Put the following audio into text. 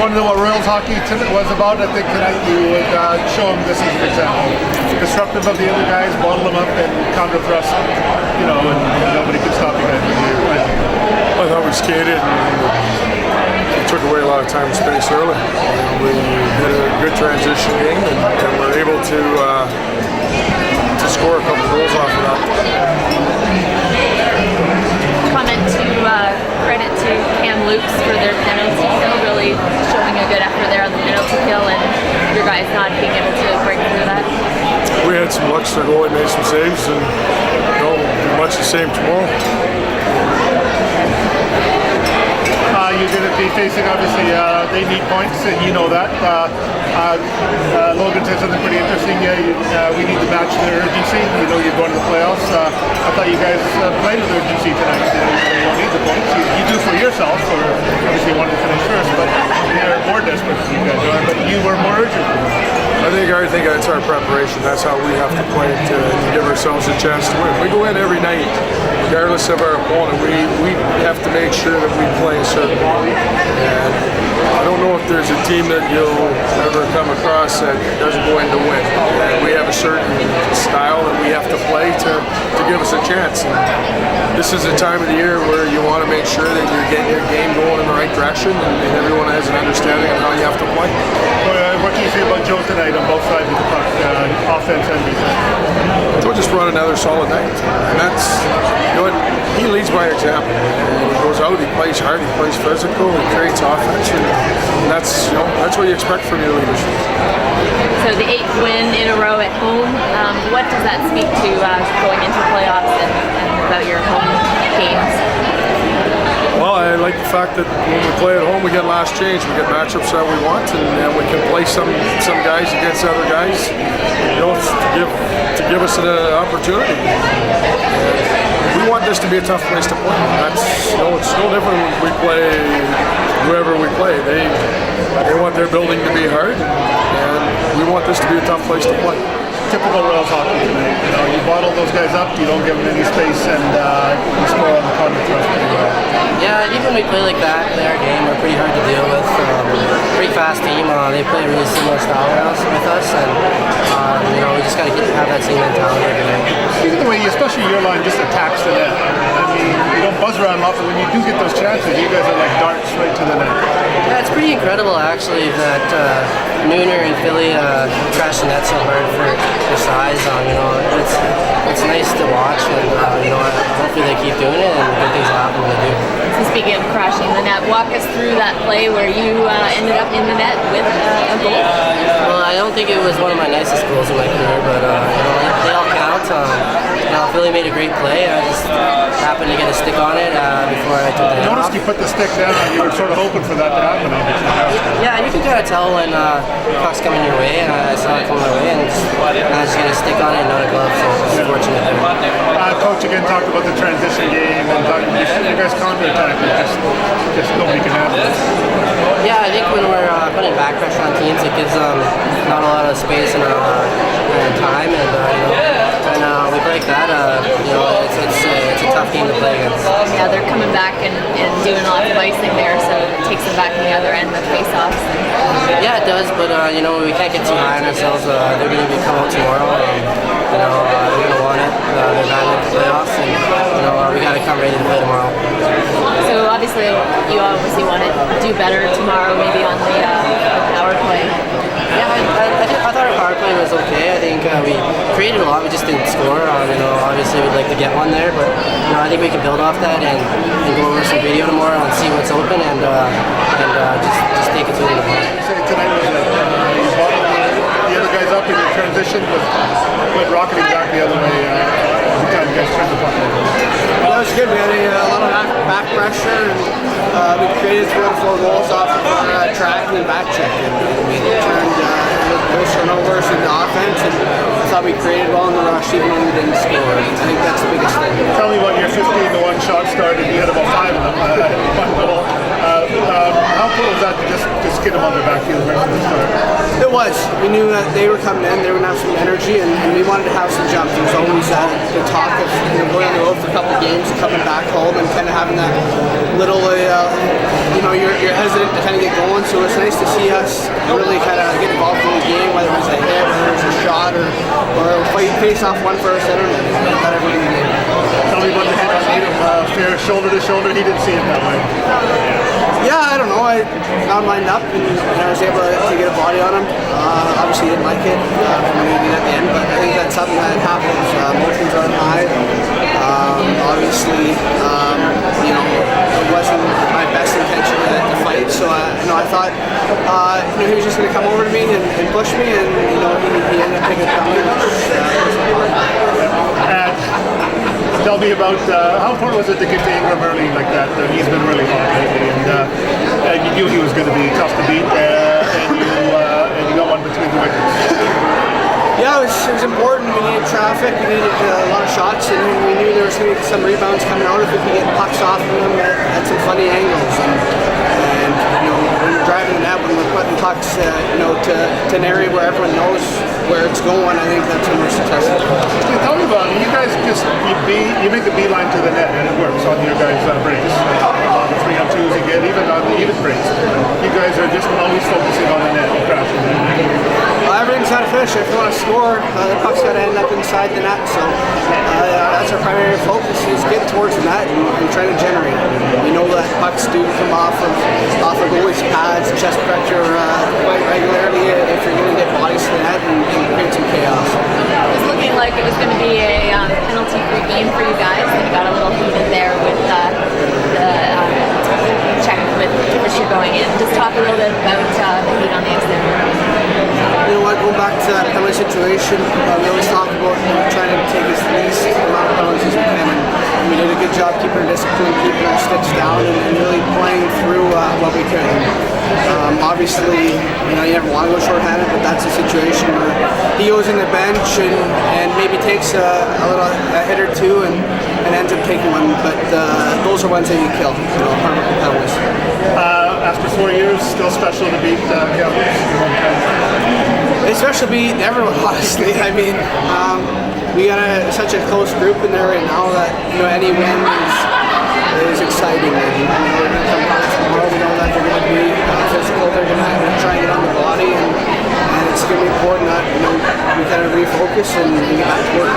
want to know what Royals hockey was about, I think tonight you would show them this as an example. Disruptive of the other guys, bottle them up, and counter thrust, and nobody could stop you guys when you're playing. I thought we skated and we took away a lot of time and space early. We did a good transition game and were able to score a couple goals off of that. Comment to credit to Kamloops for their penalty, really showing a good effort there on the penalty kill, and your guys not being able to break through that. We had some luck, their goalie made some saves, and much the same tomorrow. You're going to be facing, obviously, they need points, and you know that. Logan said something pretty interesting. We need to match their urgency. You're going to the playoffs. I thought you guys played with urgency tonight. You don't need the points. You do for yourself, or obviously you wanted to finish first, but they're more desperate than you guys are, but you were more urgent. I think that's our preparation. That's how we have to play to give ourselves a chance to win. We go in every night, regardless of our opponent. We have to make sure that we play a certain way. And I don't know if there's a team that you'll ever come across that doesn't go in to win. And we have a certain style that we have to play to give us a chance. And this is a time of the year where you want to make sure that you're getting your game going in the right direction, and everyone has an understanding of how you have to play. What can you say about Joe tonight on both sides of the puck, offense and defense? Joe just run another solid night, and that's he leads by example. He goes out, he plays hard, he plays physical, he creates offense, and that's what you expect from your leaders. So the 8th win in a row at home, what does that speak to going into playoffs and about your home games? Well, I like the fact that when we play at home, we get last change. We get matchups that we want, and we can play some guys against other guys, to give us an opportunity. We want this to be a tough place to play. That's it's no different when we play whoever we play. They want their building to be hard, and we want this to be a tough place to play. Typical Royals hockey tonight. You bottle those guys up, you don't give them any space, and you score on the counter thrust pretty well. Yeah, even when we play like that, play our game, we're pretty hard to deal with. Pretty fast team. They play a really similar style with us, and we just got to have that same mentality every night. Speaking of the way, especially your line just attacks the net. I mean, you don't buzz around a lot, but when you do get those chances, you guys are like darts right to the net. Yeah, it's pretty incredible actually that Nooner and Philly trash the net so hard for their size. It's nice to watch, and hopefully they keep doing it and good things will happen when they do. So speaking of crashing the net, walk us through that play where you ended up in the net with a goal. Well, I don't think it was one of my nicest goals in my career, but they all count. Philly made a great play. I just happened to get a stick on it before I took the net off. I noticed you put the stick down, and you were sort of hoping for that to happen. Yeah, you can kind of tell when puck's coming your way, and I saw it coming my way, and I just get a stick on it, not a glove, so it's fortunate there. Coach again talked about the transition game, and you guys counter-attack, just nobody can handle it. Yeah, I think when we're putting back pressure on teams, it gives them not a lot of space and time, and when we play like that, it's a tough game to play against. Yeah, they're coming back and doing a lot of icing there, so it takes them back on the other end with face-offs. Yeah, it does, but we can't get too high on ourselves. They're going to come out tomorrow, and they're going to want it. They're battling the playoffs, and we got to come ready to play tomorrow. So obviously, you want to do better tomorrow, maybe on the power play. Yeah, I thought our power play was okay. I think we created a lot, we just didn't score. Obviously we'd like to get one there, but I think we can build off that and go over some video tomorrow and see what's open and just take it to the tomorrow. Tonight was you bottled the other guys up in your transition with rocketing back the other way. Every time you guys turned the puck over. That was good. We had a lot of back pressure, and we created 3 or 4 goals off of tracking and back checking. We turned those turnovers into offense, and I thought we created well in the rush even when we didn't score. I think that's the biggest thing. Tell me about your 15-1 shot start, and you had about 5 of them. One goal. How cool is was that to just get them on their back heels right from the start? It was. We knew that they were coming in, they were going to have some energy, and we wanted to have some jump. There was always the talk of going on the road for a couple of games and coming back home and kind of having that little, you're hesitant to kind of get going. So it's nice to see us really kind of get involved in the game, whether it was a hit, whether it was a shot, or face off one for our center. Not everything in the game. Tell me about the hit on Needham. Fair shoulder to shoulder. He didn't see it that way. Yeah, I don't know. I found mine up and I was able to get a body on him. Obviously, didn't like it from the at the end, but I think that's something that happens. Emotions are high. Obviously, it wasn't my best intention to fight, so I thought he was just going to come over to me and push me, and he ended up taking a penalty. Tell me about how important was it to get to Ingram early like that? He's been really hot lately, and you knew he was going to be tough to beat, and you got one between the wickets. Yeah, it was important. We needed traffic, we needed a lot of shots, and we knew there was going to be some rebounds coming out if we could get pucks off of them at some funny angles. And when you're driving the net, when we're putting pucks, to an area where everyone knows where it's going, I think that's when we're successful. Tell me about it. You guys you make the beeline to the net, and it works on your guys' breaks. On the 3-on-2s you get, even on the even breaks. You guys are just always focusing on the net and crashing. Everything's got to finish. If you want to score, the puck's got to end up inside the net. So that's our primary focus: is get towards the net and try to generate. We know that pucks do come off of goalies' pads, chest pressure quite regularly. If you're going to get bodies to the net and create some chaos. It was looking like it was going to be a penalty-free game for you guys, and you got a little heated there with the check with Fisher going in. Just talk a little bit about the heat on the ice there. Going back to that penalty situation, we always talk about trying to take as least amount of penalties as we can, and we did a good job keeping our discipline, keeping our sticks down, and really playing through what we could. Obviously, you never want to go shorthanded, but that's a situation where he goes in the bench and maybe takes a hit or two and ends up taking one, but those are ones that you kill, hard penalties. After 4 years, still special to beat Kamloops. It's special to beat everyone, honestly. I mean, we got such a close group in there right now that any win is exciting. And we're going to come back tomorrow. We know that they're going to be physical. They're going to try and get on the body, and it's going to be important that we kind of refocus and get back to work.